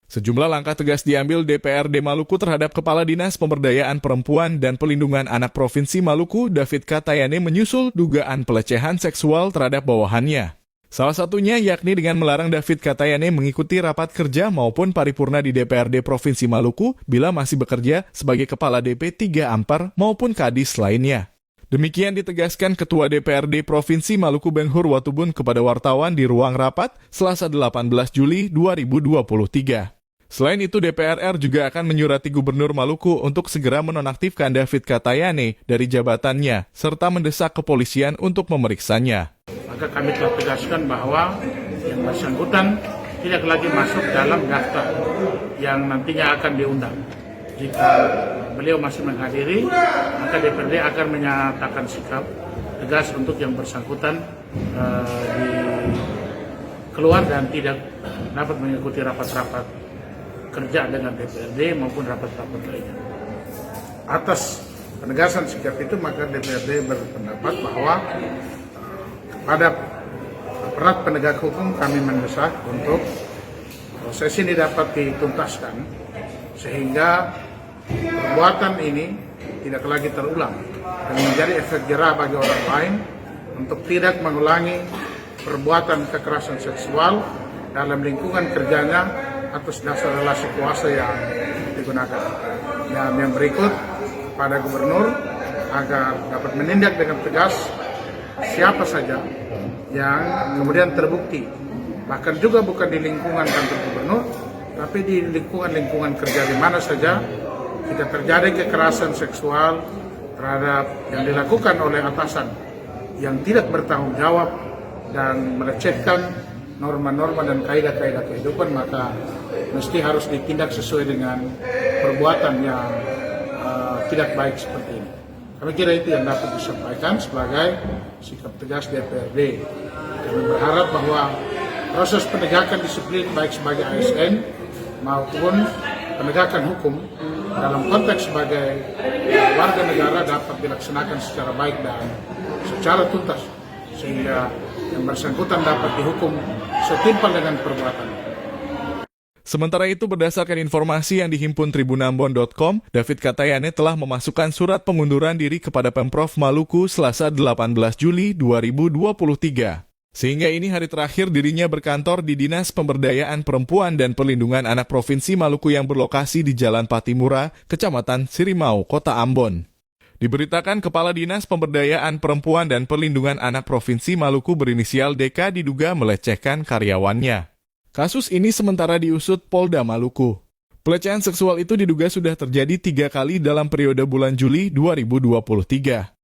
Sejumlah langkah tegas diambil DPRD Maluku terhadap Kepala Dinas Pemberdayaan Perempuan dan Pelindungan Anak Provinsi Maluku, David Katayane, menyusul dugaan pelecehan seksual terhadap bawahannya. Salah satunya yakni dengan melarang David Katayane mengikuti rapat kerja maupun paripurna di DPRD Provinsi Maluku bila masih bekerja sebagai Kepala DP 3 Ampar maupun Kadis lainnya. Demikian ditegaskan Ketua DPRD Provinsi Maluku Benghur Watubun kepada wartawan di ruang rapat Selasa 18 Juli 2023. Selain itu, DPRR juga akan menyurati Gubernur Maluku untuk segera menonaktifkan David Katayane dari jabatannya, serta mendesak kepolisian untuk memeriksanya. Maka kami telah tegaskan bahwa yang bersangkutan tidak lagi masuk dalam daftar yang nantinya akan diundang. Jika beliau masih menghadiri, maka DPRD akan menyatakan sikap tegas untuk yang bersangkutan keluar dan tidak dapat mengikuti rapat-rapat kerja dengan DPRD maupun rapat-rapat lainnya. Atas penegasan sikap itu, maka DPRD berpendapat bahwa kepada aparat penegak hukum kami mendesak untuk proses ini dapat dituntaskan sehingga perbuatan ini tidak lagi terulang dan menjadi efek jerah bagi orang lain untuk tidak mengulangi perbuatan kekerasan seksual dalam lingkungan kerjanya atas dasar relasi kuasa yang digunakan. Dan yang berikut, pada Gubernur agar dapat menindak dengan tegas siapa saja yang kemudian terbukti, bahkan juga bukan di lingkungan kantor Gubernur, tapi di lingkungan kerja di mana saja kita terjadi kekerasan seksual terhadap yang dilakukan oleh atasan yang tidak bertanggung jawab dan melecehkan norma-norma dan kaidah-kaidah kehidupan, maka mesti harus ditindak sesuai dengan perbuatan yang tidak baik seperti ini. Kami kira itu yang dapat disampaikan sebagai sikap tegas DPRD. Kami berharap bahwa proses penegakan disiplin baik sebagai ASN maupun penegakan hukum dalam konteks sebagai warga negara dapat dilaksanakan secara baik dan secara tuntas, sehingga yang bersangkutan dapat dihukum setimpal dengan perbuatan. Sementara itu, berdasarkan informasi yang dihimpun tribunambon.com, David Katayane telah memasukkan surat pengunduran diri kepada Pemprov Maluku Selasa 18 Juli 2023. Sehingga ini hari terakhir dirinya berkantor di Dinas Pemberdayaan Perempuan dan Perlindungan Anak Provinsi Maluku yang berlokasi di Jalan Patimura, Kecamatan Sirimau, Kota Ambon. Diberitakan Kepala Dinas Pemberdayaan Perempuan dan Perlindungan Anak Provinsi Maluku berinisial DK diduga melecehkan karyawannya. Kasus ini sementara diusut Polda Maluku. Pelecehan seksual itu diduga sudah terjadi 3 kali dalam periode bulan Juli 2023.